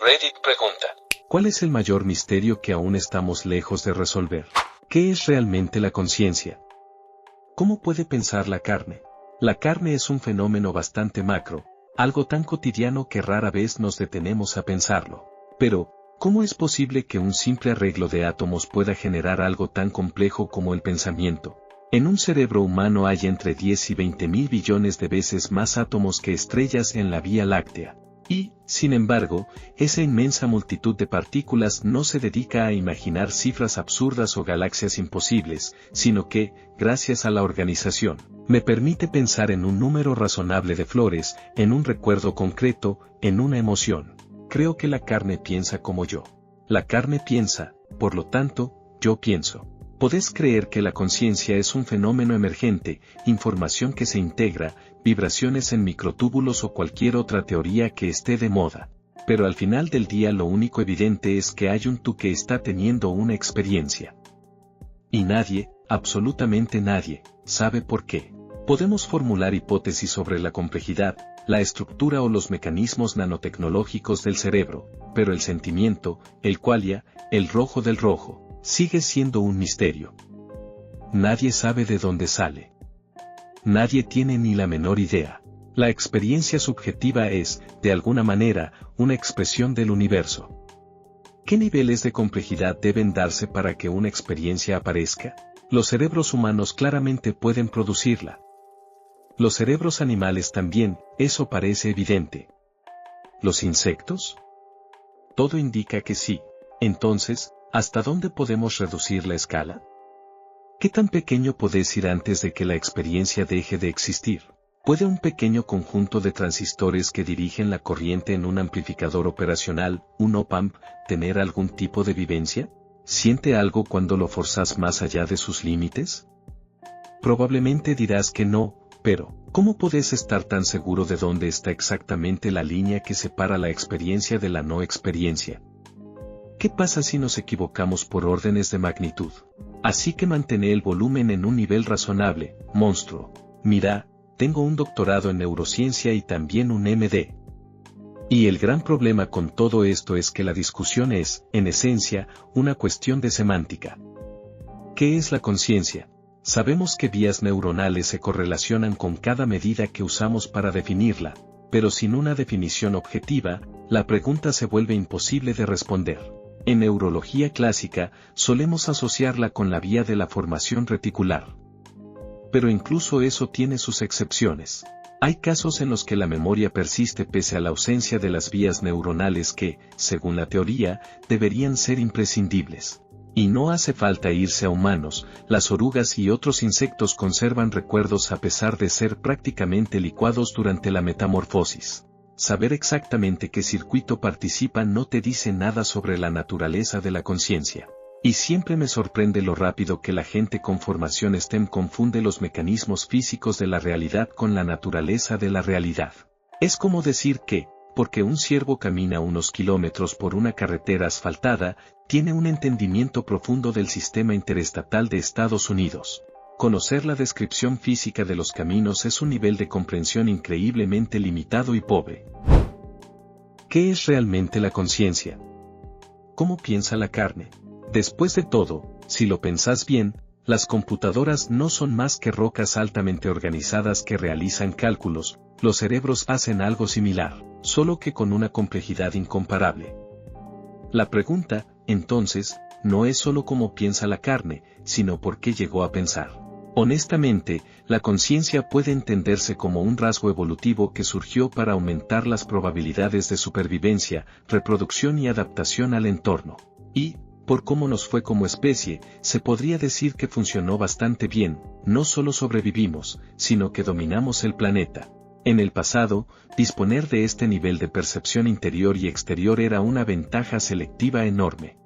Reddit pregunta: ¿cuál es el mayor misterio que aún estamos lejos de resolver? ¿Qué es realmente la conciencia? ¿Cómo puede pensar la carne? La carne es un fenómeno bastante macro, algo tan cotidiano que rara vez nos detenemos a pensarlo. Pero, ¿cómo es posible que un simple arreglo de átomos pueda generar algo tan complejo como el pensamiento? En un cerebro humano hay entre 10 y 20 mil billones de veces más átomos que estrellas en la Vía Láctea. Y, sin embargo, esa inmensa multitud de partículas no se dedica a imaginar cifras absurdas o galaxias imposibles, sino que, gracias a la organización, me permite pensar en un número razonable de flores, en un recuerdo concreto, en una emoción. Creo que la carne piensa como yo. La carne piensa, por lo tanto, yo pienso. Podés creer que la conciencia es un fenómeno emergente, información que se integra, vibraciones en microtúbulos o cualquier otra teoría que esté de moda. Pero al final del día lo único evidente es que hay un tú que está teniendo una experiencia. Y nadie, absolutamente nadie, sabe por qué. Podemos formular hipótesis sobre la complejidad, la estructura o los mecanismos nanotecnológicos del cerebro, pero el sentimiento, el qualia, el rojo del rojo, sigue siendo un misterio. Nadie sabe de dónde sale. Nadie tiene ni la menor idea. La experiencia subjetiva es, de alguna manera, una expresión del universo. ¿Qué niveles de complejidad deben darse para que una experiencia aparezca? Los cerebros humanos claramente pueden producirla. Los cerebros animales también, eso parece evidente. ¿Los insectos? Todo indica que sí. Entonces, ¿hasta dónde podemos reducir la escala? ¿Qué tan pequeño podés ir antes de que la experiencia deje de existir? ¿Puede un pequeño conjunto de transistores que dirigen la corriente en un amplificador operacional, un op-amp, tener algún tipo de vivencia? ¿Siente algo cuando lo forzás más allá de sus límites? Probablemente dirás que no, pero, ¿cómo podés estar tan seguro de dónde está exactamente la línea que separa la experiencia de la no experiencia? ¿Qué pasa si nos equivocamos por órdenes de magnitud? Así que mantén el volumen en un nivel razonable, monstruo. Mira, tengo un doctorado en neurociencia y también un MD. Y el gran problema con todo esto es que la discusión es, en esencia, una cuestión de semántica. ¿Qué es la conciencia? Sabemos que vías neuronales se correlacionan con cada medida que usamos para definirla, pero sin una definición objetiva, la pregunta se vuelve imposible de responder. En neurología clásica, solemos asociarla con la vía de la formación reticular. Pero incluso eso tiene sus excepciones. Hay casos en los que la memoria persiste pese a la ausencia de las vías neuronales que, según la teoría, deberían ser imprescindibles. Y no hace falta irse a humanos, las orugas y otros insectos conservan recuerdos a pesar de ser prácticamente licuados durante la metamorfosis. Saber exactamente qué circuito participa no te dice nada sobre la naturaleza de la conciencia. Y siempre me sorprende lo rápido que la gente con formación STEM confunde los mecanismos físicos de la realidad con la naturaleza de la realidad. Es como decir que, porque un ciervo camina unos kilómetros por una carretera asfaltada, tiene un entendimiento profundo del sistema interestatal de Estados Unidos. Conocer la descripción física de los caminos es un nivel de comprensión increíblemente limitado y pobre. ¿Qué es realmente la conciencia? ¿Cómo piensa la carne? Después de todo, si lo pensás bien, las computadoras no son más que rocas altamente organizadas que realizan cálculos, los cerebros hacen algo similar, solo que con una complejidad incomparable. La pregunta, entonces, no es solo cómo piensa la carne, sino por qué llegó a pensar. Honestamente, la conciencia puede entenderse como un rasgo evolutivo que surgió para aumentar las probabilidades de supervivencia, reproducción y adaptación al entorno. Y, por cómo nos fue como especie, se podría decir que funcionó bastante bien, no solo sobrevivimos, sino que dominamos el planeta. En el pasado, disponer de este nivel de percepción interior y exterior era una ventaja selectiva enorme.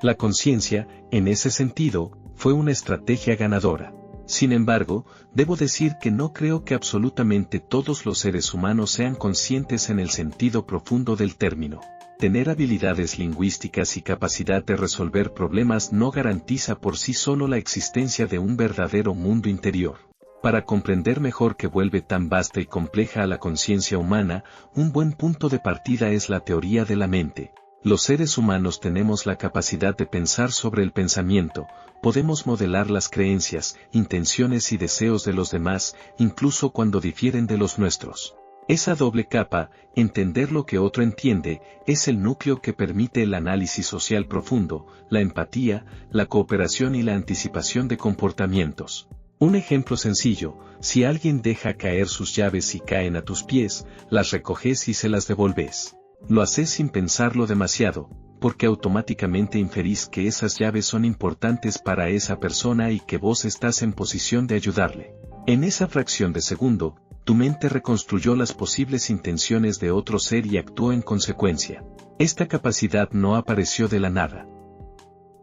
La conciencia, en ese sentido, fue una estrategia ganadora. Sin embargo, debo decir que no creo que absolutamente todos los seres humanos sean conscientes en el sentido profundo del término. Tener habilidades lingüísticas y capacidad de resolver problemas no garantiza por sí solo la existencia de un verdadero mundo interior. Para comprender mejor qué vuelve tan vasta y compleja a la conciencia humana, un buen punto de partida es la teoría de la mente. Los seres humanos tenemos la capacidad de pensar sobre el pensamiento, podemos modelar las creencias, intenciones y deseos de los demás, incluso cuando difieren de los nuestros. Esa doble capa, entender lo que otro entiende, es el núcleo que permite el análisis social profundo, la empatía, la cooperación y la anticipación de comportamientos. Un ejemplo sencillo: si alguien deja caer sus llaves y caen a tus pies, las recoges y se las devolves. Lo haces sin pensarlo demasiado, porque automáticamente inferís que esas llaves son importantes para esa persona y que vos estás en posición de ayudarle. En esa fracción de segundo, tu mente reconstruyó las posibles intenciones de otro ser y actuó en consecuencia. Esta capacidad no apareció de la nada.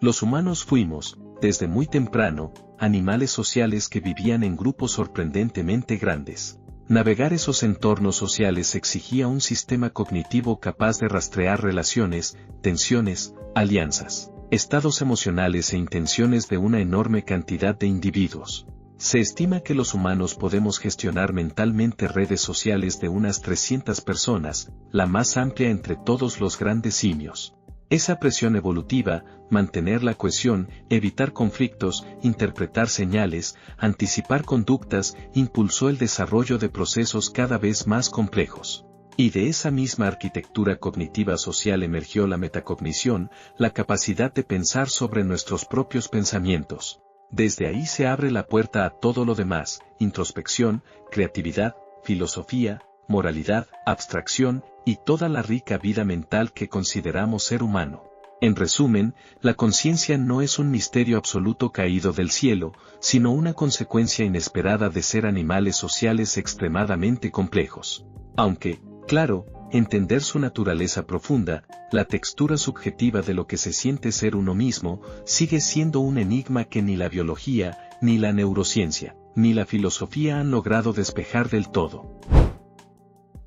Los humanos fuimos, desde muy temprano, animales sociales que vivían en grupos sorprendentemente grandes. Navegar esos entornos sociales exigía un sistema cognitivo capaz de rastrear relaciones, tensiones, alianzas, estados emocionales e intenciones de una enorme cantidad de individuos. Se estima que los humanos podemos gestionar mentalmente redes sociales de unas 300 personas, la más amplia entre todos los grandes simios. Esa presión evolutiva, mantener la cohesión, evitar conflictos, interpretar señales, anticipar conductas, impulsó el desarrollo de procesos cada vez más complejos. Y de esa misma arquitectura cognitiva social emergió la metacognición, la capacidad de pensar sobre nuestros propios pensamientos. Desde ahí se abre la puerta a todo lo demás: introspección, creatividad, filosofía, moralidad, abstracción, y toda la rica vida mental que consideramos ser humano. En resumen, la conciencia no es un misterio absoluto caído del cielo, sino una consecuencia inesperada de ser animales sociales extremadamente complejos. Aunque, claro, entender su naturaleza profunda, la textura subjetiva de lo que se siente ser uno mismo, sigue siendo un enigma que ni la biología, ni la neurociencia, ni la filosofía han logrado despejar del todo.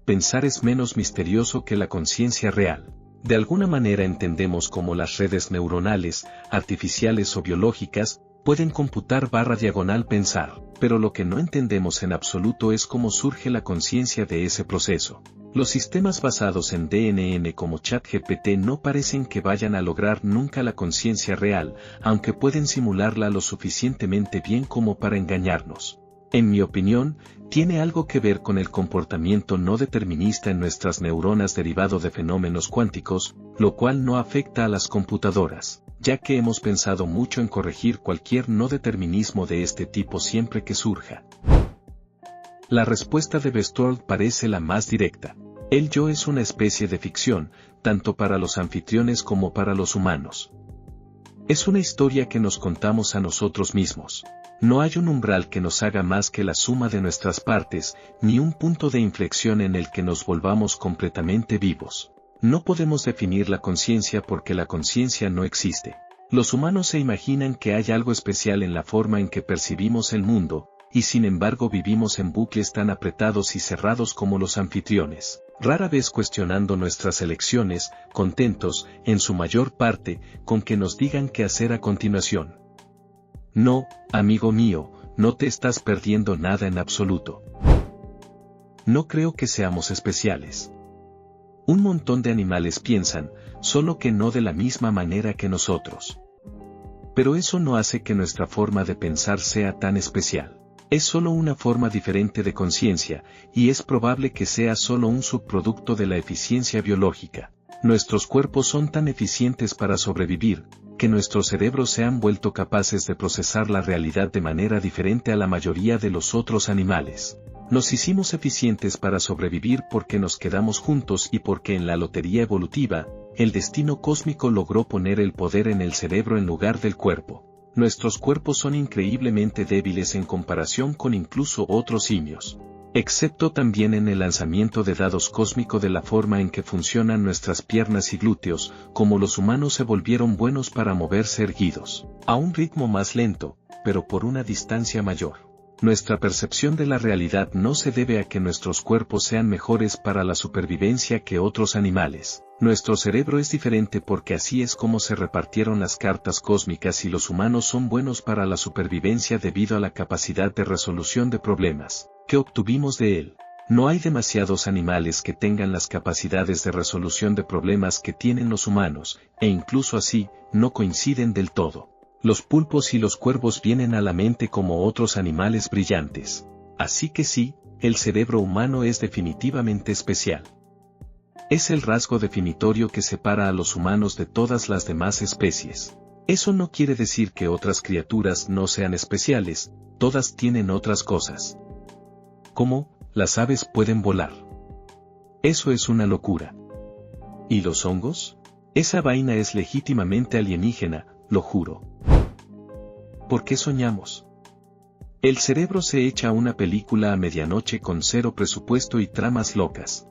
Pensar es menos misterioso que la conciencia real. De alguna manera entendemos cómo las redes neuronales, artificiales o biológicas, pueden computar /pensar, pero lo que no entendemos en absoluto es cómo surge la conciencia de ese proceso. Los sistemas basados en DNN como ChatGPT no parecen que vayan a lograr nunca la conciencia real, aunque pueden simularla lo suficientemente bien como para engañarnos. En mi opinión, tiene algo que ver con el comportamiento no determinista en nuestras neuronas derivado de fenómenos cuánticos, lo cual no afecta a las computadoras, ya que hemos pensado mucho en corregir cualquier no determinismo de este tipo siempre que surja. La respuesta de Bestward parece la más directa. El yo es una especie de ficción, tanto para los anfitriones como para los humanos. Es una historia que nos contamos a nosotros mismos. No hay un umbral que nos haga más que la suma de nuestras partes, ni un punto de inflexión en el que nos volvamos completamente vivos. No podemos definir la conciencia porque la conciencia no existe. Los humanos se imaginan que hay algo especial en la forma en que percibimos el mundo, y sin embargo vivimos en bucles tan apretados y cerrados como los anfitriones, rara vez cuestionando nuestras elecciones, contentos, en su mayor parte, con que nos digan qué hacer a continuación. No, amigo mío, no te estás perdiendo nada en absoluto. No creo que seamos especiales. Un montón de animales piensan, solo que no de la misma manera que nosotros. Pero eso no hace que nuestra forma de pensar sea tan especial. Es solo una forma diferente de conciencia, y es probable que sea solo un subproducto de la eficiencia biológica. Nuestros cuerpos son tan eficientes para sobrevivir, que nuestros cerebros se han vuelto capaces de procesar la realidad de manera diferente a la mayoría de los otros animales. Nos hicimos eficientes para sobrevivir porque nos quedamos juntos y porque en la lotería evolutiva, el destino cósmico logró poner el poder en el cerebro en lugar del cuerpo. Nuestros cuerpos son increíblemente débiles en comparación con incluso otros simios. Excepto también en el lanzamiento de dados cósmico de la forma en que funcionan nuestras piernas y glúteos, como los humanos se volvieron buenos para moverse erguidos, a un ritmo más lento, pero por una distancia mayor. Nuestra percepción de la realidad no se debe a que nuestros cuerpos sean mejores para la supervivencia que otros animales. Nuestro cerebro es diferente porque así es como se repartieron las cartas cósmicas y los humanos son buenos para la supervivencia debido a la capacidad de resolución de problemas que obtuvimos de él. No hay demasiados animales que tengan las capacidades de resolución de problemas que tienen los humanos, e incluso así, no coinciden del todo. Los pulpos y los cuervos vienen a la mente como otros animales brillantes. Así que sí, el cerebro humano es definitivamente especial. Es el rasgo definitorio que separa a los humanos de todas las demás especies. Eso no quiere decir que otras criaturas no sean especiales, todas tienen otras cosas. ¿Cómo? Las aves pueden volar. Eso es una locura. ¿Y los hongos? Esa vaina es legítimamente alienígena, lo juro. ¿Por qué soñamos? El cerebro se echa una película a medianoche con cero presupuesto y tramas locas.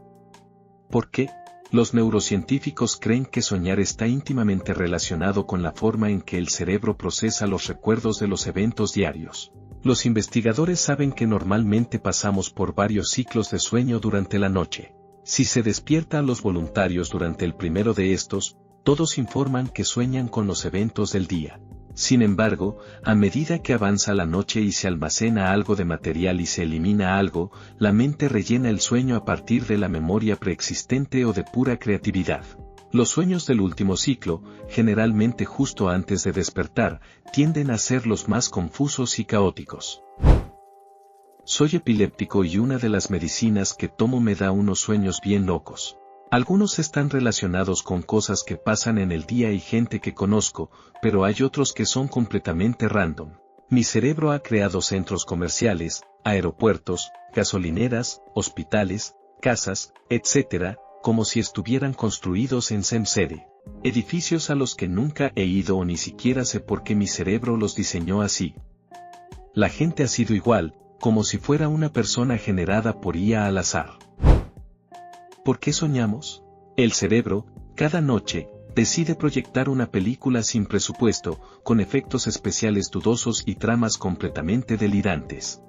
¿Por qué? Los neurocientíficos creen que soñar está íntimamente relacionado con la forma en que el cerebro procesa los recuerdos de los eventos diarios. Los investigadores saben que normalmente pasamos por varios ciclos de sueño durante la noche. Si se despierta a los voluntarios durante el primero de estos, todos informan que sueñan con los eventos del día. Sin embargo, a medida que avanza la noche y se almacena algo de material y se elimina algo, la mente rellena el sueño a partir de la memoria preexistente o de pura creatividad. Los sueños del último ciclo, generalmente justo antes de despertar, tienden a ser los más confusos y caóticos. Soy epiléptico y una de las medicinas que tomo me da unos sueños bien locos. Algunos están relacionados con cosas que pasan en el día y gente que conozco, pero hay otros que son completamente random. Mi cerebro ha creado centros comerciales, aeropuertos, gasolineras, hospitales, casas, etc., como si estuvieran construidos en SimCity. Edificios a los que nunca he ido o ni siquiera sé por qué mi cerebro los diseñó así. La gente ha sido igual, como si fuera una persona generada por IA al azar. ¿Por qué soñamos? El cerebro, cada noche, decide proyectar una película sin presupuesto, con efectos especiales dudosos y tramas completamente delirantes.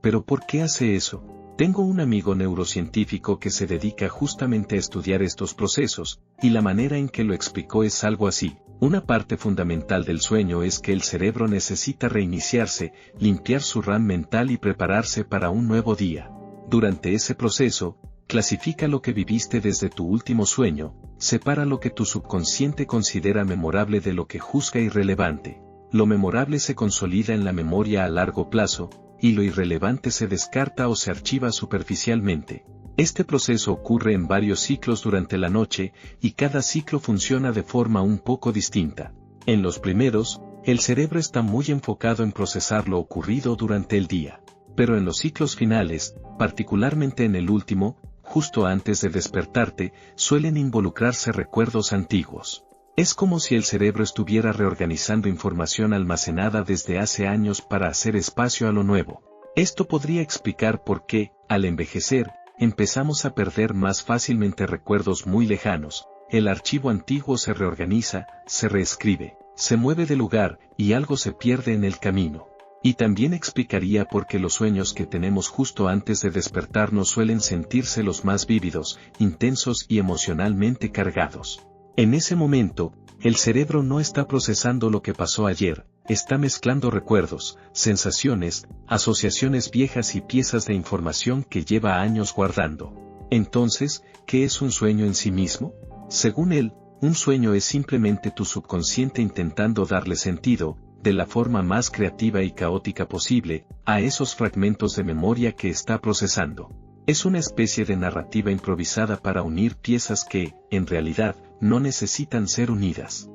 ¿Pero por qué hace eso? Tengo un amigo neurocientífico que se dedica justamente a estudiar estos procesos, y la manera en que lo explicó es algo así. Una parte fundamental del sueño es que el cerebro necesita reiniciarse, limpiar su RAM mental y prepararse para un nuevo día. Durante ese proceso, clasifica lo que viviste desde tu último sueño, separa lo que tu subconsciente considera memorable de lo que juzga irrelevante. Lo memorable se consolida en la memoria a largo plazo, y lo irrelevante se descarta o se archiva superficialmente. Este proceso ocurre en varios ciclos durante la noche, y cada ciclo funciona de forma un poco distinta. En los primeros, el cerebro está muy enfocado en procesar lo ocurrido durante el día. Pero en los ciclos finales, particularmente en el último, justo antes de despertarte, suelen involucrarse recuerdos antiguos. Es como si el cerebro estuviera reorganizando información almacenada desde hace años para hacer espacio a lo nuevo. Esto podría explicar por qué, al envejecer, empezamos a perder más fácilmente recuerdos muy lejanos. El archivo antiguo se reorganiza, se reescribe, se mueve de lugar, y algo se pierde en el camino. Y también explicaría por qué los sueños que tenemos justo antes de despertarnos suelen sentirse los más vívidos, intensos y emocionalmente cargados. En ese momento, el cerebro no está procesando lo que pasó ayer, está mezclando recuerdos, sensaciones, asociaciones viejas y piezas de información que lleva años guardando. Entonces, ¿qué es un sueño en sí mismo? Según él, un sueño es simplemente tu subconsciente intentando darle sentido, de la forma más creativa y caótica posible, a esos fragmentos de memoria que está procesando. Es una especie de narrativa improvisada para unir piezas que, en realidad, no necesitan ser unidas.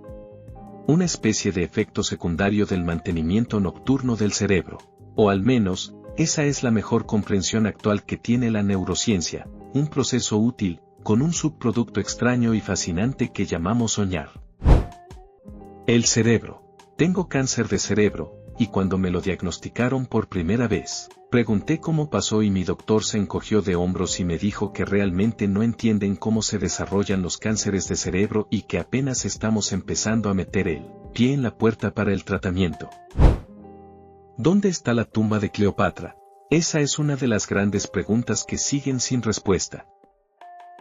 Una especie de efecto secundario del mantenimiento nocturno del cerebro. O al menos, esa es la mejor comprensión actual que tiene la neurociencia, un proceso útil, con un subproducto extraño y fascinante que llamamos soñar. El cerebro. Tengo cáncer de cerebro, y cuando me lo diagnosticaron por primera vez, pregunté cómo pasó y mi doctor se encogió de hombros y me dijo que realmente no entienden cómo se desarrollan los cánceres de cerebro y que apenas estamos empezando a meter el pie en la puerta para el tratamiento. ¿Dónde está la tumba de Cleopatra? Esa es una de las grandes preguntas que siguen sin respuesta.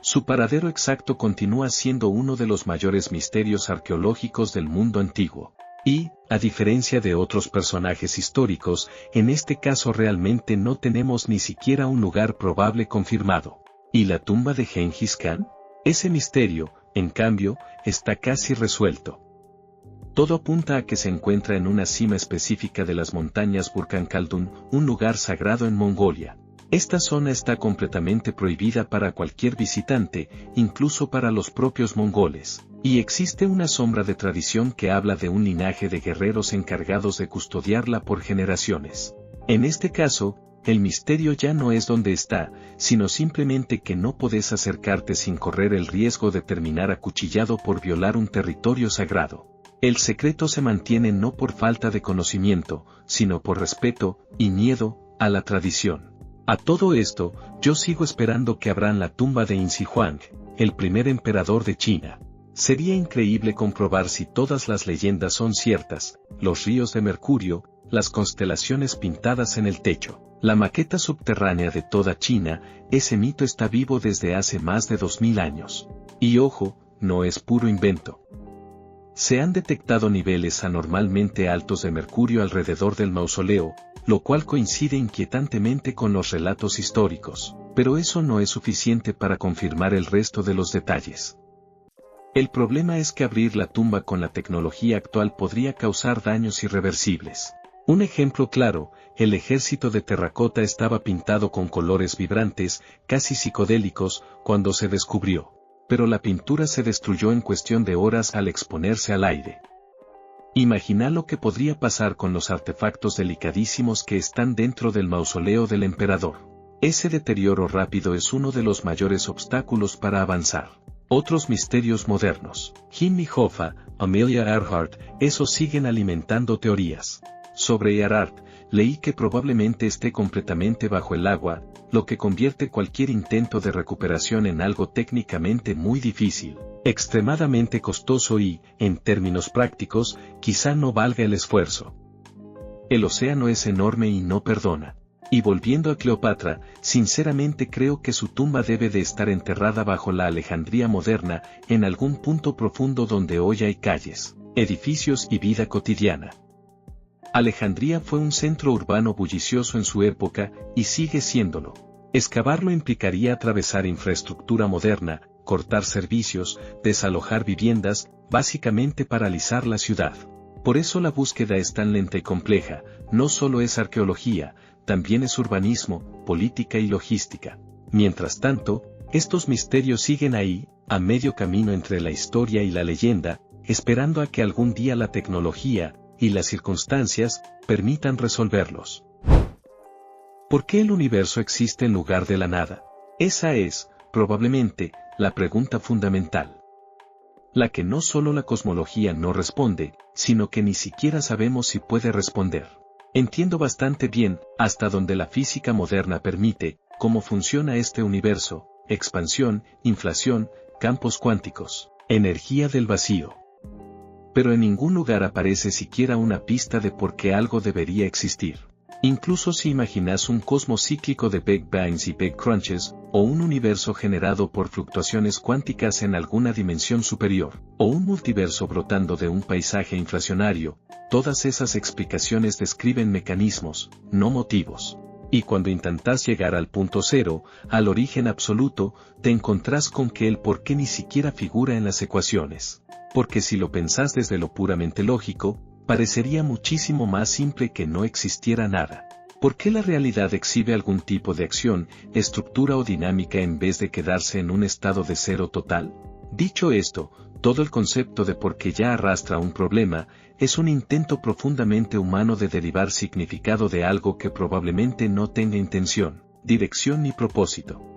Su paradero exacto continúa siendo uno de los mayores misterios arqueológicos del mundo antiguo. Y, a diferencia de otros personajes históricos, en este caso realmente no tenemos ni siquiera un lugar probable confirmado. ¿Y la tumba de Gengis Khan? Ese misterio, en cambio, está casi resuelto. Todo apunta a que se encuentra en una cima específica de las montañas Burkan Khaldun, un lugar sagrado en Mongolia. Esta zona está completamente prohibida para cualquier visitante, incluso para los propios mongoles, y existe una sombra de tradición que habla de un linaje de guerreros encargados de custodiarla por generaciones. En este caso, el misterio ya no es dónde está, sino simplemente que no podés acercarte sin correr el riesgo de terminar acuchillado por violar un territorio sagrado. El secreto se mantiene no por falta de conocimiento, sino por respeto y miedo a la tradición. A todo esto, yo sigo esperando que abran la tumba de Insi Huang, el primer emperador de China. Sería increíble comprobar si todas las leyendas son ciertas, los ríos de mercurio, las constelaciones pintadas en el techo, la maqueta subterránea de toda China, ese mito está vivo desde hace más de 2000 años. Y ojo, no es puro invento. Se han detectado niveles anormalmente altos de mercurio alrededor del mausoleo, lo cual coincide inquietantemente con los relatos históricos, pero eso no es suficiente para confirmar el resto de los detalles. El problema es que abrir la tumba con la tecnología actual podría causar daños irreversibles. Un ejemplo claro, el ejército de terracota estaba pintado con colores vibrantes, casi psicodélicos, cuando se descubrió. Pero la pintura se destruyó en cuestión de horas al exponerse al aire. Imagina lo que podría pasar con los artefactos delicadísimos que están dentro del mausoleo del emperador. Ese deterioro rápido es uno de los mayores obstáculos para avanzar. Otros misterios modernos, Heinrich Hoffa, Amelia Earhart, esos siguen alimentando teorías. Sobre Earhart, leí que probablemente esté completamente bajo el agua, lo que convierte cualquier intento de recuperación en algo técnicamente muy difícil, extremadamente costoso y, en términos prácticos, quizá no valga el esfuerzo. El océano es enorme y no perdona. Y volviendo a Cleopatra, sinceramente creo que su tumba debe de estar enterrada bajo la Alejandría moderna, en algún punto profundo donde hoy hay calles, edificios y vida cotidiana. Alejandría fue un centro urbano bullicioso en su época, y sigue siéndolo. Excavarlo implicaría atravesar infraestructura moderna, cortar servicios, desalojar viviendas, básicamente paralizar la ciudad. Por eso la búsqueda es tan lenta y compleja, no solo es arqueología, también es urbanismo, política y logística. Mientras tanto, estos misterios siguen ahí, a medio camino entre la historia y la leyenda, esperando a que algún día la tecnología, y las circunstancias, permitan resolverlos. ¿Por qué el universo existe en lugar de la nada? Esa es, probablemente, la pregunta fundamental. La que no solo la cosmología no responde, sino que ni siquiera sabemos si puede responder. Entiendo bastante bien, hasta donde la física moderna permite, cómo funciona este universo, expansión, inflación, campos cuánticos, energía del vacío. Pero en ningún lugar aparece siquiera una pista de por qué algo debería existir. Incluso si imaginas un cosmos cíclico de Big Bangs y Big Crunches, o un universo generado por fluctuaciones cuánticas en alguna dimensión superior, o un multiverso brotando de un paisaje inflacionario, todas esas explicaciones describen mecanismos, no motivos. Y cuando intentas llegar al punto cero, al origen absoluto, te encontrás con que el por qué ni siquiera figura en las ecuaciones. Porque si lo pensás desde lo puramente lógico, parecería muchísimo más simple que no existiera nada. ¿Por qué la realidad exhibe algún tipo de acción, estructura o dinámica en vez de quedarse en un estado de cero total? Dicho esto, todo el concepto de por qué ya arrastra un problema, es un intento profundamente humano de derivar significado de algo que probablemente no tenga intención, dirección ni propósito.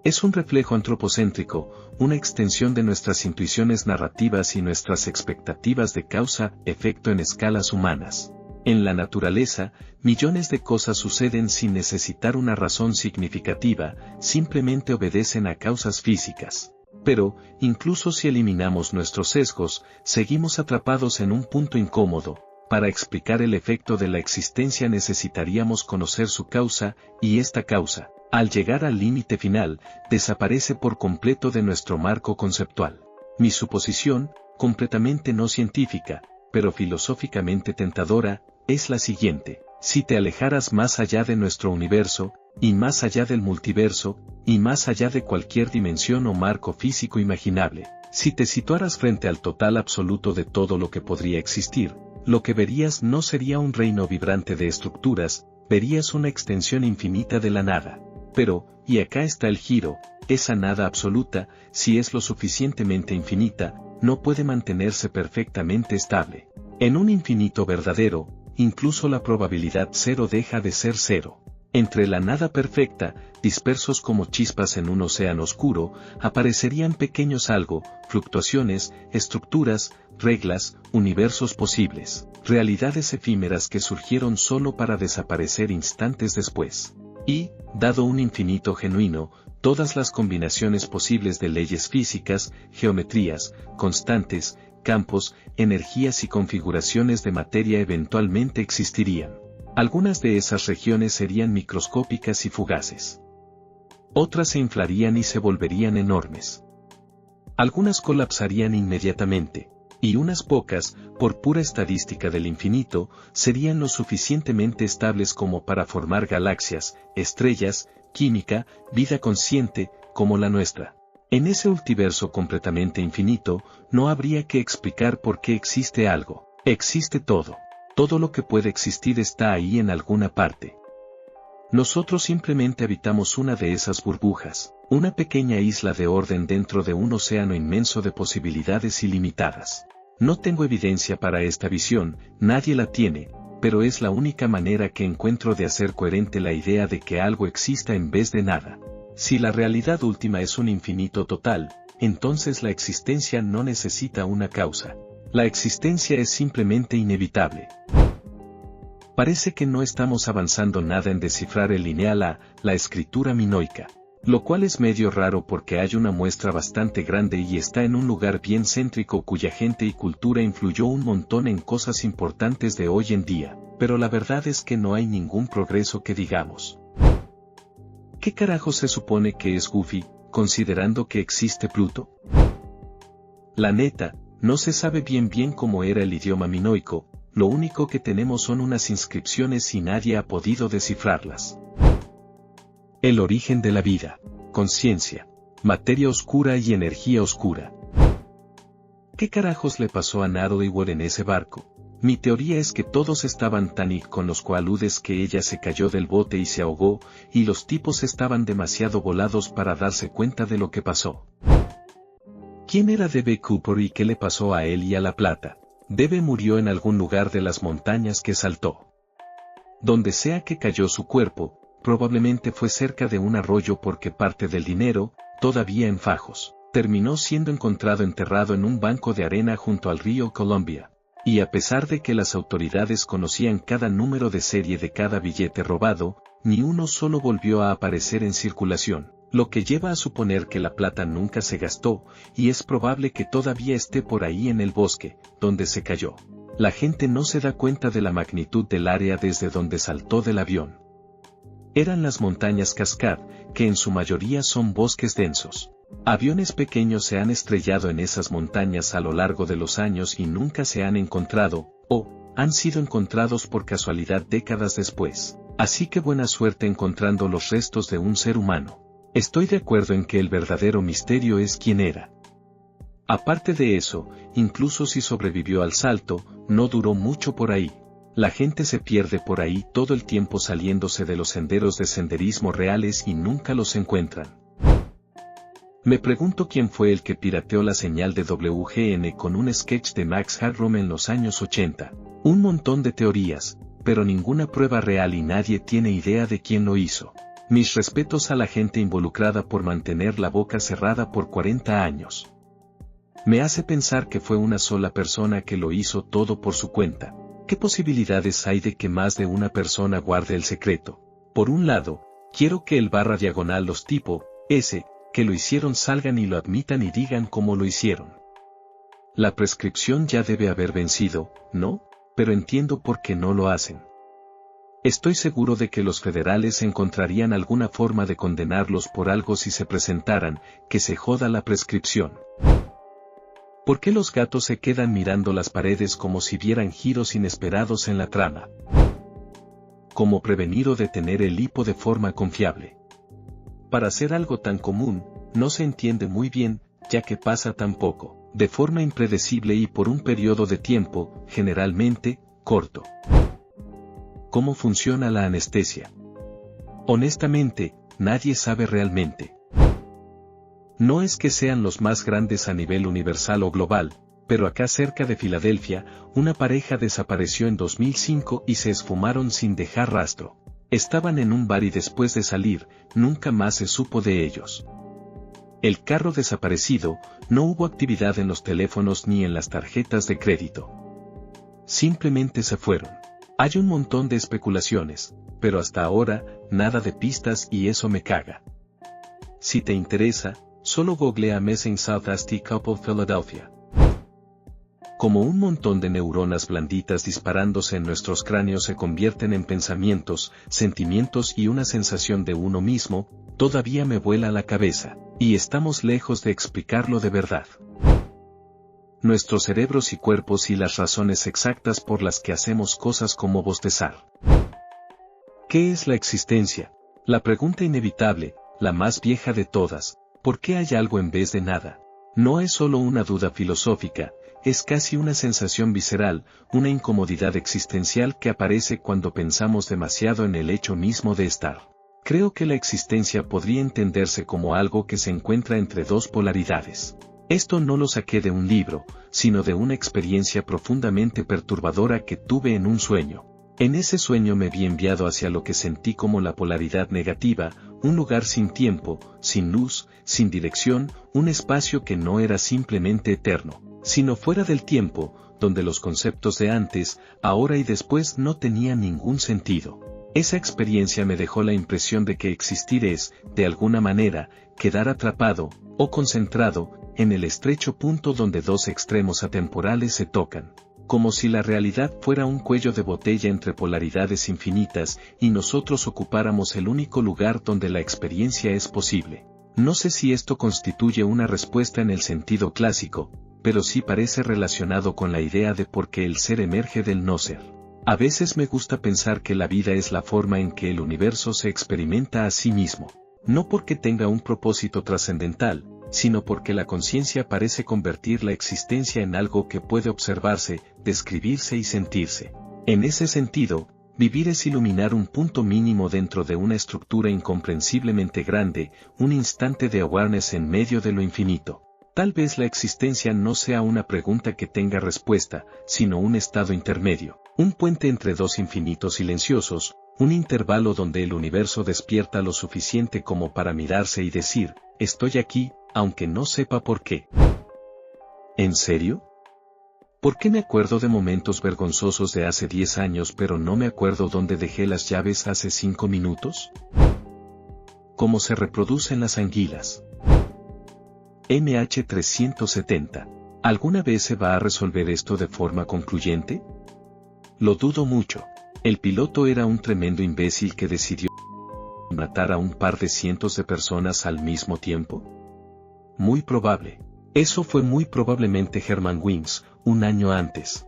Es un reflejo antropocéntrico, una extensión de nuestras intuiciones narrativas y nuestras expectativas de causa-efecto en escalas humanas. En la naturaleza, millones de cosas suceden sin necesitar una razón significativa, simplemente obedecen a causas físicas. Pero, incluso si eliminamos nuestros sesgos, seguimos atrapados en un punto incómodo. Para explicar el efecto de la existencia necesitaríamos conocer su causa, y esta causa, Al llegar al límite final, desaparece por completo de nuestro marco conceptual. Mi suposición, completamente no científica, pero filosóficamente tentadora, es la siguiente: si te alejaras más allá de nuestro universo, y más allá del multiverso, y más allá de cualquier dimensión o marco físico imaginable, si te situaras frente al total absoluto de todo lo que podría existir, lo que verías no sería un reino vibrante de estructuras, verías una extensión infinita de la nada. Pero, y acá está el giro, esa nada absoluta, si es lo suficientemente infinita, no puede mantenerse perfectamente estable. En un infinito verdadero, incluso la probabilidad cero deja de ser cero. Entre la nada perfecta, dispersos como chispas en un océano oscuro, aparecerían pequeños algo, fluctuaciones, estructuras, reglas, universos posibles, realidades efímeras que surgieron solo para desaparecer instantes después. Y, dado un infinito genuino, todas las combinaciones posibles de leyes físicas, geometrías, constantes, campos, energías y configuraciones de materia eventualmente existirían. Algunas de esas regiones serían microscópicas y fugaces. Otras se inflarían y se volverían enormes. Algunas colapsarían inmediatamente, y unas pocas, por pura estadística del infinito, serían lo suficientemente estables como para formar galaxias, estrellas, química, vida consciente, como la nuestra. En ese multiverso completamente infinito, no habría que explicar por qué existe algo. Existe todo. Todo lo que puede existir está ahí en alguna parte. Nosotros simplemente habitamos una de esas burbujas, una pequeña isla de orden dentro de un océano inmenso de posibilidades ilimitadas. No tengo evidencia para esta visión, nadie la tiene, pero es la única manera que encuentro de hacer coherente la idea de que algo exista en vez de nada. Si la realidad última es un infinito total, entonces la existencia no necesita una causa. La existencia es simplemente inevitable. Parece que no estamos avanzando nada en descifrar el lineal A, la escritura minoica. Lo cual es medio raro porque hay una muestra bastante grande y está en un lugar bien céntrico cuya gente y cultura influyó un montón en cosas importantes de hoy en día, pero la verdad es que no hay ningún progreso que digamos. ¿Qué carajo se supone que es Goofy, considerando que existe Pluto? La neta, no se sabe bien cómo era el idioma minoico, lo único que tenemos son unas inscripciones y nadie ha podido descifrarlas. El origen de la vida, conciencia, materia oscura y energía oscura. ¿Qué carajos le pasó a Natalie en ese barco? Mi teoría es que todos estaban tan con los coaludes que ella se cayó del bote y se ahogó, y los tipos estaban demasiado volados para darse cuenta de lo que pasó. ¿Quién era D.B. Cooper y qué le pasó a él y a La Plata? D.B. murió en algún lugar de las montañas que saltó. Donde sea que cayó su cuerpo, probablemente fue cerca de un arroyo porque parte del dinero, todavía en fajos, terminó siendo encontrado enterrado en un banco de arena junto al río Columbia. Y a pesar de que las autoridades conocían cada número de serie de cada billete robado, ni uno solo volvió a aparecer en circulación, lo que lleva a suponer que la plata nunca se gastó, y es probable que todavía esté por ahí en el bosque, donde se cayó. La gente no se da cuenta de la magnitud del área desde donde saltó del avión. Eran las montañas Cascade, que en su mayoría son bosques densos. Aviones pequeños se han estrellado en esas montañas a lo largo de los años y nunca se han encontrado, o han sido encontrados por casualidad décadas después. Así que buena suerte encontrando los restos de un ser humano. Estoy de acuerdo en que el verdadero misterio es quién era. Aparte de eso, incluso si sobrevivió al salto, no duró mucho por ahí. La gente se pierde por ahí todo el tiempo saliéndose de los senderos de senderismo reales y nunca los encuentran. Me pregunto quién fue el que pirateó la señal de WGN con un sketch de Max Headroom en los años 80. Un montón de teorías, pero ninguna prueba real y nadie tiene idea de quién lo hizo. Mis respetos a la gente involucrada por mantener la boca cerrada por 40 años. Me hace pensar que fue una sola persona que lo hizo todo por su cuenta. ¿Qué posibilidades hay de que más de una persona guarde el secreto? Por un lado, quiero que el / los tipo, ese, que lo hicieron salgan y lo admitan y digan cómo lo hicieron. La prescripción ya debe haber vencido, ¿no? Pero entiendo por qué no lo hacen. Estoy seguro de que los federales encontrarían alguna forma de condenarlos por algo si se presentaran, que se joda la prescripción. ¿Por qué los gatos se quedan mirando las paredes como si vieran giros inesperados en la trama? ¿Cómo prevenir o detener el hipo de forma confiable? Para hacer algo tan común, no se entiende muy bien, ya que pasa tan poco, de forma impredecible y por un periodo de tiempo, generalmente, corto. ¿Cómo funciona la anestesia? Honestamente, nadie sabe realmente. No es que sean los más grandes a nivel universal o global, pero acá cerca de Filadelfia, una pareja desapareció en 2005 y se esfumaron sin dejar rastro. Estaban en un bar y después de salir, nunca más se supo de ellos. El carro desaparecido, no hubo actividad en los teléfonos ni en las tarjetas de crédito. Simplemente se fueron. Hay un montón de especulaciones, pero hasta ahora, nada de pistas y eso me caga. Si te interesa, solo googlea Missing South Asti Couple Philadelphia. Como un montón de neuronas blanditas disparándose en nuestros cráneos se convierten en pensamientos, sentimientos y una sensación de uno mismo, todavía me vuela la cabeza, y estamos lejos de explicarlo de verdad. Nuestros cerebros y cuerpos y las razones exactas por las que hacemos cosas como bostezar. ¿Qué es la existencia? La pregunta inevitable, la más vieja de todas, ¿por qué hay algo en vez de nada? No es solo una duda filosófica, es casi una sensación visceral, una incomodidad existencial que aparece cuando pensamos demasiado en el hecho mismo de estar. Creo que la existencia podría entenderse como algo que se encuentra entre dos polaridades. Esto no lo saqué de un libro, sino de una experiencia profundamente perturbadora que tuve en un sueño. En ese sueño me vi enviado hacia lo que sentí como la polaridad negativa, un lugar sin tiempo, sin luz, sin dirección, un espacio que no era simplemente eterno, sino fuera del tiempo, donde los conceptos de antes, ahora y después no tenían ningún sentido. Esa experiencia me dejó la impresión de que existir es, de alguna manera, quedar atrapado, o concentrado, en el estrecho punto donde dos extremos atemporales se tocan, como si la realidad fuera un cuello de botella entre polaridades infinitas y nosotros ocupáramos el único lugar donde la experiencia es posible. No sé si esto constituye una respuesta en el sentido clásico, pero sí parece relacionado con la idea de por qué el ser emerge del no ser. A veces me gusta pensar que la vida es la forma en que el universo se experimenta a sí mismo, no porque tenga un propósito trascendental, sino porque la conciencia parece convertir la existencia en algo que puede observarse, describirse y sentirse. En ese sentido, vivir es iluminar un punto mínimo dentro de una estructura incomprensiblemente grande, un instante de awareness en medio de lo infinito. Tal vez la existencia no sea una pregunta que tenga respuesta, sino un estado intermedio, un puente entre dos infinitos silenciosos, un intervalo donde el universo despierta lo suficiente como para mirarse y decir, estoy aquí, aunque no sepa por qué. ¿En serio? ¿Por qué me acuerdo de momentos vergonzosos de hace 10 años pero no me acuerdo dónde dejé las llaves hace 5 minutos? ¿Cómo se reproducen las anguilas? MH370. ¿Alguna vez se va a resolver esto de forma concluyente? Lo dudo mucho. El piloto era un tremendo imbécil que decidió matar a un par de cientos de personas al mismo tiempo. Muy probable. Eso fue muy probablemente Herman Wings, un año antes.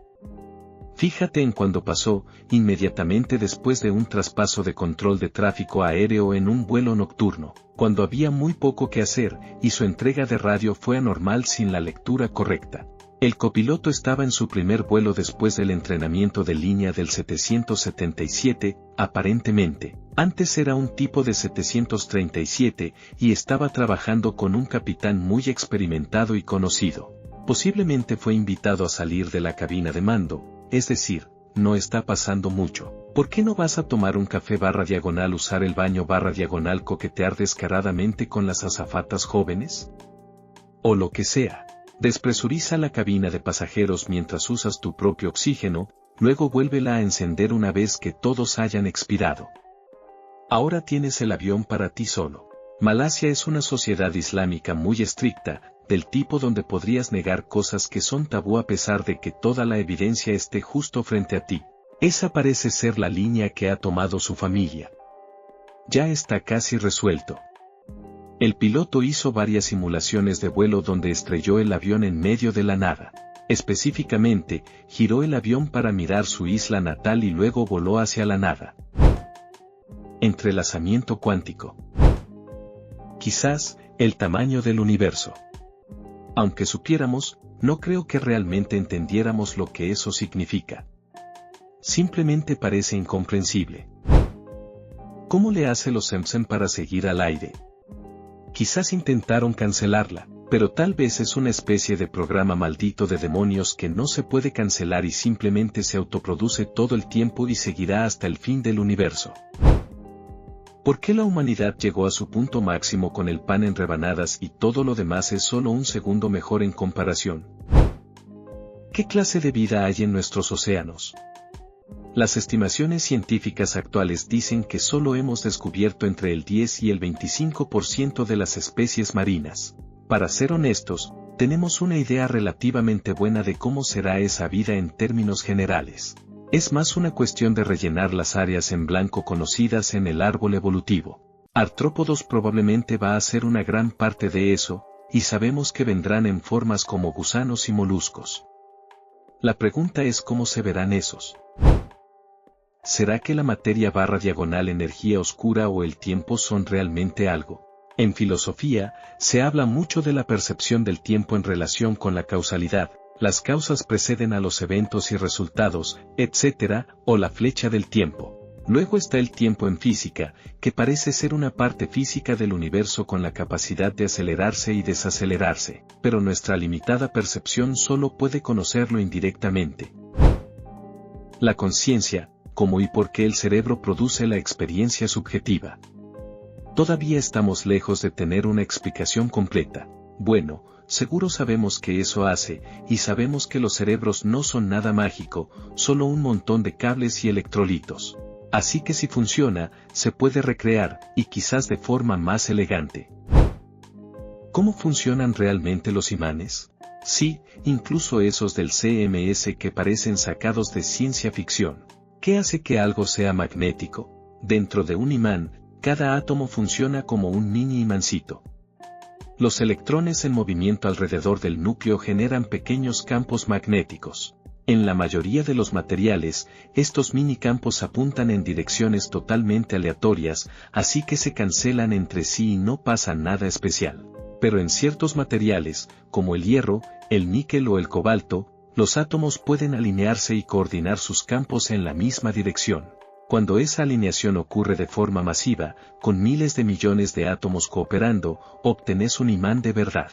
Fíjate en cuando pasó, inmediatamente después de un traspaso de control de tráfico aéreo en un vuelo nocturno, cuando había muy poco que hacer, y su entrega de radio fue anormal sin la lectura correcta. El copiloto estaba en su primer vuelo después del entrenamiento de línea del 777, aparentemente. Antes era un tipo de 737, y estaba trabajando con un capitán muy experimentado y conocido. Posiblemente fue invitado a salir de la cabina de mando, es decir, no está pasando mucho. ¿Por qué no vas a tomar un café / usar el baño / coquetear descaradamente con las azafatas jóvenes? O lo que sea. Despresuriza la cabina de pasajeros mientras usas tu propio oxígeno, luego vuélvela a encender una vez que todos hayan expirado. Ahora tienes el avión para ti solo. Malasia es una sociedad islámica muy estricta, del tipo donde podrías negar cosas que son tabú a pesar de que toda la evidencia esté justo frente a ti. Esa parece ser la línea que ha tomado su familia. Ya está casi resuelto. El piloto hizo varias simulaciones de vuelo donde estrelló el avión en medio de la nada. Específicamente, giró el avión para mirar su isla natal y luego voló hacia la nada. Entrelazamiento cuántico. Quizás, el tamaño del universo. Aunque supiéramos, no creo que realmente entendiéramos lo que eso significa. Simplemente parece incomprensible. ¿Cómo le hace los Simpson para seguir al aire? Quizás intentaron cancelarla, pero tal vez es una especie de programa maldito de demonios que no se puede cancelar y simplemente se autoproduce todo el tiempo y seguirá hasta el fin del universo. ¿Por qué la humanidad llegó a su punto máximo con el pan en rebanadas y todo lo demás es solo un segundo mejor en comparación? ¿Qué clase de vida hay en nuestros océanos? Las estimaciones científicas actuales dicen que solo hemos descubierto entre el 10 y el 25% de las especies marinas. Para ser honestos, tenemos una idea relativamente buena de cómo será esa vida en términos generales. Es más una cuestión de rellenar las áreas en blanco conocidas en el árbol evolutivo. Artrópodos probablemente va a ser una gran parte de eso, y sabemos que vendrán en formas como gusanos y moluscos. La pregunta es cómo se verán esos. ¿Será que la materia / energía oscura o el tiempo son realmente algo? En filosofía, se habla mucho de la percepción del tiempo en relación con la causalidad. Las causas preceden a los eventos y resultados, etc., o la flecha del tiempo. Luego está el tiempo en física, que parece ser una parte física del universo con la capacidad de acelerarse y desacelerarse, pero nuestra limitada percepción solo puede conocerlo indirectamente. La conciencia, cómo y por qué el cerebro produce la experiencia subjetiva. Todavía estamos lejos de tener una explicación completa. Bueno, seguro sabemos que eso hace, y sabemos que los cerebros no son nada mágico, solo un montón de cables y electrolitos. Así que si funciona, se puede recrear, y quizás de forma más elegante. ¿Cómo funcionan realmente los imanes? Sí, incluso esos del CMS que parecen sacados de ciencia ficción. ¿Qué hace que algo sea magnético? Dentro de un imán, cada átomo funciona como un mini imancito. Los electrones en movimiento alrededor del núcleo generan pequeños campos magnéticos. En la mayoría de los materiales, estos mini campos apuntan en direcciones totalmente aleatorias, así que se cancelan entre sí y no pasa nada especial. Pero en ciertos materiales, como el hierro, el níquel o el cobalto, los átomos pueden alinearse y coordinar sus campos en la misma dirección. Cuando esa alineación ocurre de forma masiva, con miles de millones de átomos cooperando, obtenés un imán de verdad.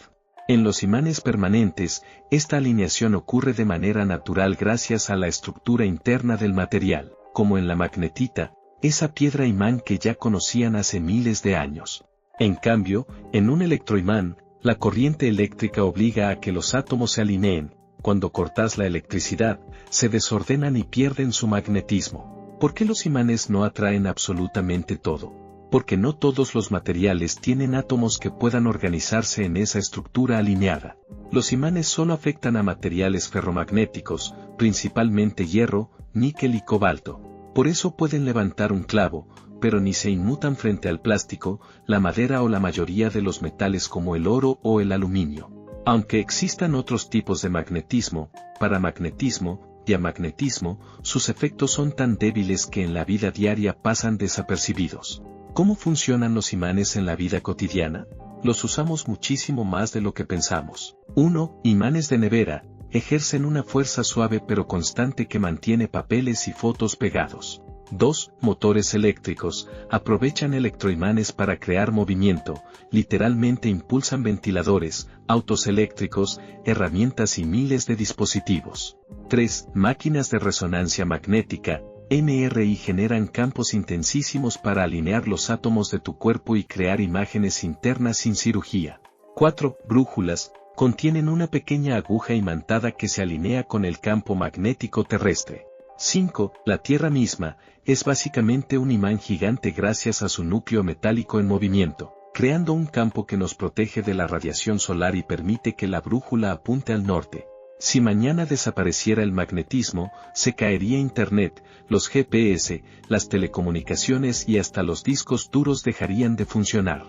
En los imanes permanentes, esta alineación ocurre de manera natural gracias a la estructura interna del material, como en la magnetita, esa piedra imán que ya conocían hace miles de años. En cambio, en un electroimán, la corriente eléctrica obliga a que los átomos se alineen. Cuando cortas la electricidad, se desordenan y pierden su magnetismo. ¿Por qué los imanes no atraen absolutamente todo? Porque no todos los materiales tienen átomos que puedan organizarse en esa estructura alineada. Los imanes solo afectan a materiales ferromagnéticos, principalmente hierro, níquel y cobalto. Por eso pueden levantar un clavo, pero ni se inmutan frente al plástico, la madera o la mayoría de los metales como el oro o el aluminio. Aunque existan otros tipos de magnetismo, paramagnetismo, diamagnetismo, sus efectos son tan débiles que en la vida diaria pasan desapercibidos. ¿Cómo funcionan los imanes en la vida cotidiana? Los usamos muchísimo más de lo que pensamos. 1. Imanes de nevera, ejercen una fuerza suave pero constante que mantiene papeles y fotos pegados. 2. Motores eléctricos, aprovechan electroimanes para crear movimiento, literalmente impulsan ventiladores, autos eléctricos, herramientas y miles de dispositivos. 3. Máquinas de resonancia magnética, MRI generan campos intensísimos para alinear los átomos de tu cuerpo y crear imágenes internas sin cirugía. 4. Brújulas, contienen una pequeña aguja imantada que se alinea con el campo magnético terrestre. 5. La Tierra misma, es básicamente un imán gigante gracias a su núcleo metálico en movimiento, creando un campo que nos protege de la radiación solar y permite que la brújula apunte al norte. Si mañana desapareciera el magnetismo, se caería Internet, los GPS, las telecomunicaciones y hasta los discos duros dejarían de funcionar.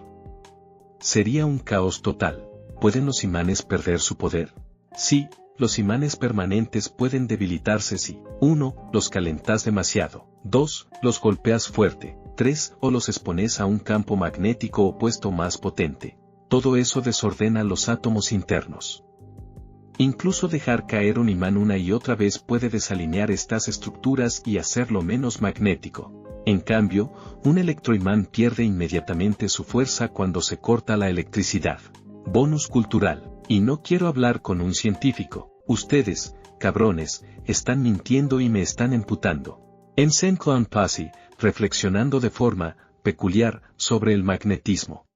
Sería un caos total. ¿Pueden los imanes perder su poder? Sí, los imanes permanentes pueden debilitarse si 1. Los calentas demasiado, 2. Los golpeas fuerte, 3. O los expones a un campo magnético opuesto más potente. Todo eso desordena los átomos internos. Incluso dejar caer un imán una y otra vez puede desalinear estas estructuras y hacerlo menos magnético. En cambio, un electroimán pierde inmediatamente su fuerza cuando se corta la electricidad. Bonus cultural. Y no quiero hablar con un científico. Ustedes, cabrones, están mintiendo y me están emputando. En Saint Clown Posse, reflexionando de forma peculiar sobre el magnetismo.